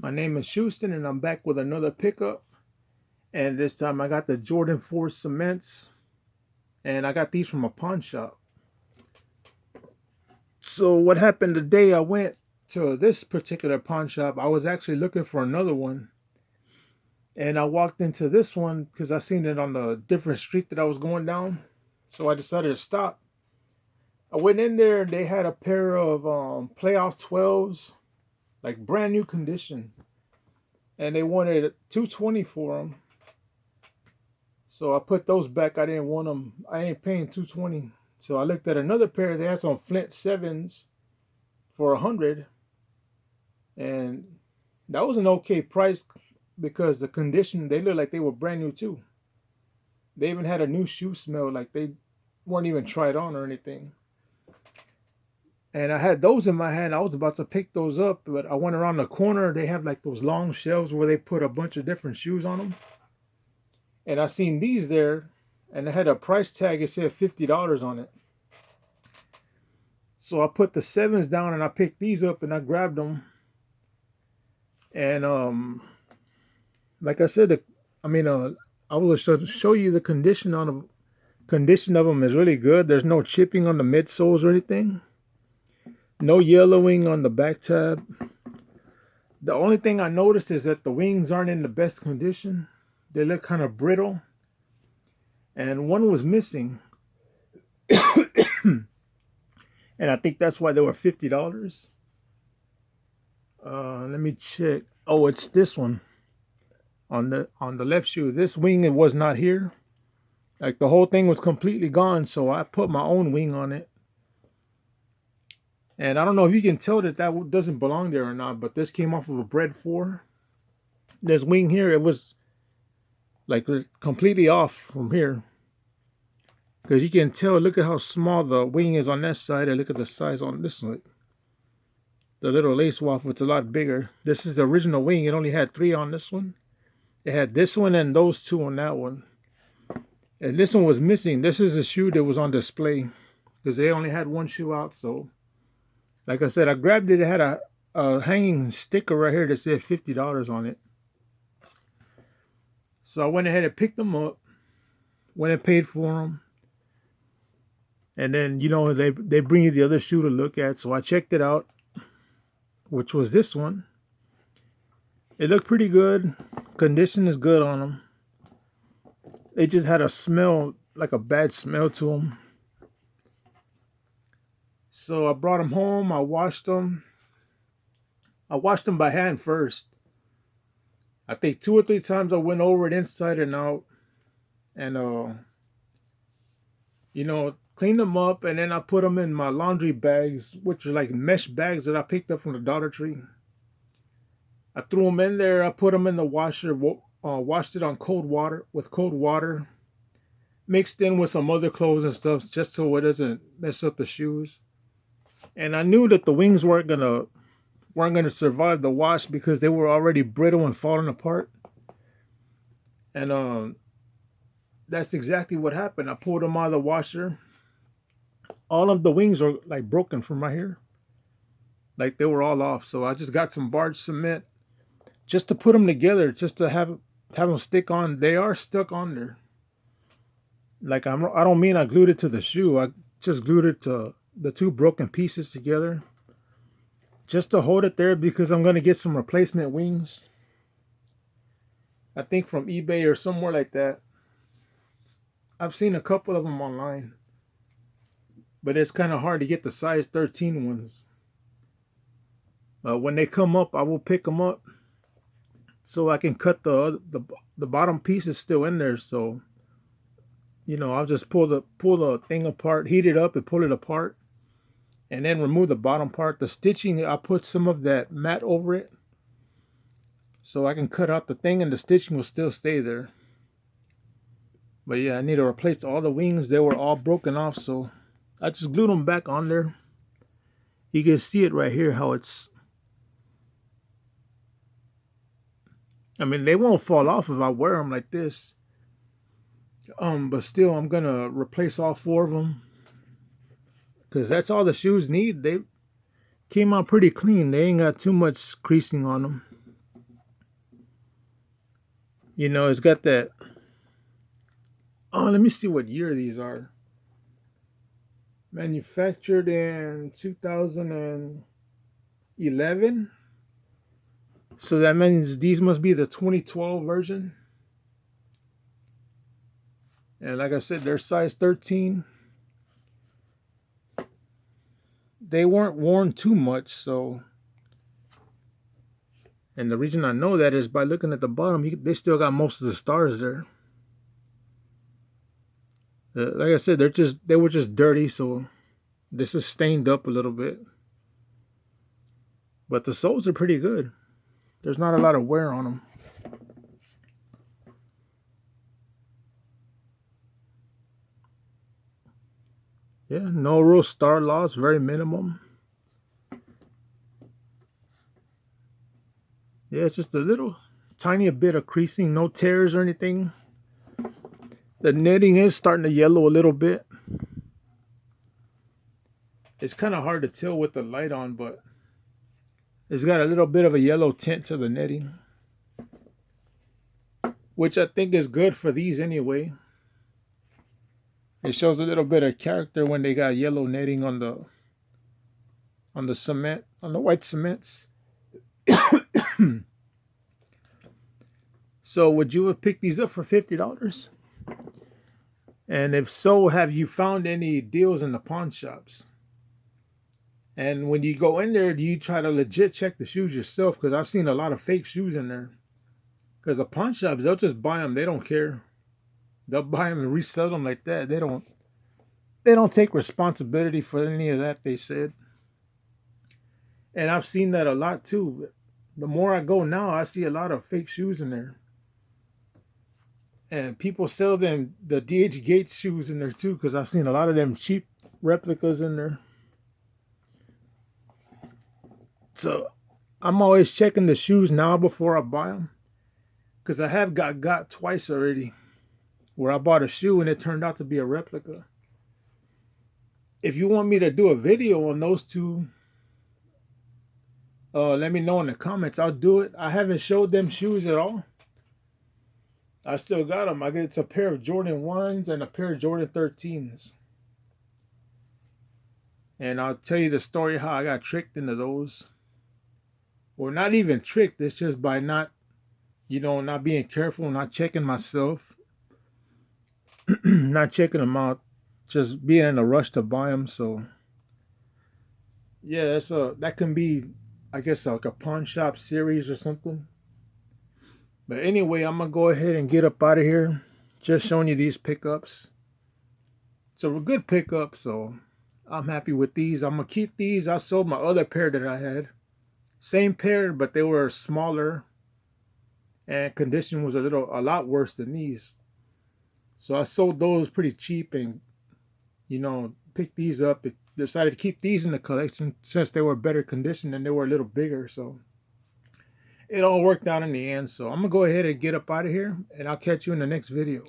My name is Houston, and I'm back with another pickup. And this time I got the Jordan 4 cements, and I got these from a pawn shop. So what happened the day I went to this particular pawn shop, I was actually looking for another one, and I walked into this one because I seen it on the different street that I was going down. So I decided to stop. I went in there, and they had a pair of playoff 12s, like brand new condition, and they wanted 220 for them. So I put those back. I didn't want them. I ain't paying 220. So I looked at another pair. They had some Flint sevens for 100, and that was an okay price because the condition, they looked like they were brand new too. They even had a new shoe smell, like they weren't even tried on or anything. And I had those in my hand. I was about to pick those up, but I went around the corner. They have like those long shelves where they put a bunch of different shoes on them. And I seen these there, and it had a price tag. It said $50 on it. So I put the sevens down and I picked these up and I grabbed them. And like I said, I will show you the condition on them. Condition of them is really good. There's no chipping on the midsoles or anything. No yellowing on the back tab. The only thing I noticed is that the wings aren't in the best condition. They look kind of brittle, and one was missing. And I think that's why they were $50. Let me check. Oh, it's this one on the left shoe. This wing, it was not here. Like the whole thing was completely gone, so I put my own wing on it. And I don't know if you can tell that that doesn't belong there or not, but this came off of a bread 4. This wing here, it was like completely off from here. Because you can tell, look at how small the wing is on that side, and look at the size on this one. The little lace waffle, it's a lot bigger. This is the original wing. It only had 3 on this one. It had this one and those 2 on that one. And this one was missing. This is a shoe that was on display because they only had one shoe out. So, like I said, I grabbed it. It had a hanging sticker right here that said $50 on it. So I went ahead and picked them up, went and paid for them. And then, they bring you the other shoe to look at. So I checked it out, which was this one. It looked pretty good. Condition is good on them. They just had a smell, like a bad smell to them. So I brought them home. I washed them. I washed them by hand first. I think 2 or 3 times I went over it inside and out. And, cleaned them up. And then I put them in my laundry bags, which are like mesh bags that I picked up from the Dollar Tree. I threw them in there. I put them in the washer. Washed it on cold water mixed in with some other clothes and stuff, just so it doesn't mess up the shoes. And I knew that the wings weren't gonna survive the wash because they were already brittle and falling apart. And that's exactly what happened. I pulled them out of the washer. All of the wings are like broken from right here, like they were all off. So I just got some barge cement just to put them together, just to have them stick on. They are stuck on there. Like I don't mean I glued it to the shoe. I just glued it to the 2 broken pieces together, just to hold it there because I'm gonna get some replacement wings. I think from eBay or somewhere like that. I've seen a couple of them online, but it's kind of hard to get the size 13 ones. When they come up, I will pick them up so I can cut the bottom pieces still in there. So I'll just pull the thing apart, heat it up, and pull it apart, and then remove the bottom part. The stitching, I put some of that mat over it, so I can cut out the thing, and the stitching will still stay there. But yeah, I need to replace all the wings. They were all broken off, so I just glued them back on there. You can see it right here how it's. I mean, they won't fall off if I wear them like this. But still, I'm gonna replace all 4 of them because that's all the shoes need. They came out pretty clean. They ain't got too much creasing on them. You know, it's got that. Oh, let me see what year these are. Manufactured in 2011. So that means these must be the 2012 version. And like I said, they're size 13. They weren't worn too much, so. And the reason I know that is by looking at the bottom, they still got most of the stars there. Like I said, they were just dirty, so this is stained up a little bit. But the soles are pretty good. There's not a lot of wear on them. Yeah, no real star loss, very minimum. Yeah, it's just a little tiny bit of creasing, no tears or anything. The netting is starting to yellow a little bit. It's kind of hard to tell with the light on, but it's got a little bit of a yellow tint to the netting, which I think is good for these anyway. It shows a little bit of character when they got yellow netting on the cement, on the white cements. So would you have picked these up for $50? And if so, have you found any deals in the pawn shops? And when you go in there, do you try to legit check the shoes yourself? Because I've seen a lot of fake shoes in there. Because the pawn shops, they'll just buy them. They don't care. They'll buy them and resell them like that. They don't take responsibility for any of that, they said. And I've seen that a lot too. The more I go now, I see a lot of fake shoes in there. And people sell them the DH Gates shoes in there too, because I've seen a lot of them cheap replicas in there. So I'm always checking the shoes now before I buy them, because I have got twice already, where I bought a shoe and it turned out to be a replica. If you want me to do a video on those two, let me know in the comments. I'll do it. I haven't showed them shoes at all. I still got them. It's a pair of Jordan 1s and a pair of Jordan 13s. And I'll tell you the story how I got tricked into those. Or not even tricked. It's just by not being careful, not checking myself, not checking them out, just being in a rush to buy them. So yeah, that can be, I guess, like a pawn shop series or something. But anyway, I'm gonna go ahead and get up out of here. Just showing you these pickups. So a good pickup. So I'm happy with these. I'm gonna keep these. I sold my other pair that I had. Same pair, but they were smaller, and condition was a lot worse than these. So I sold those pretty cheap, and picked these up. Decided to keep these in the collection since they were better condition and they were a little bigger. So it all worked out in the end. So I'm gonna go ahead and get up out of here, and I'll catch you in the next video.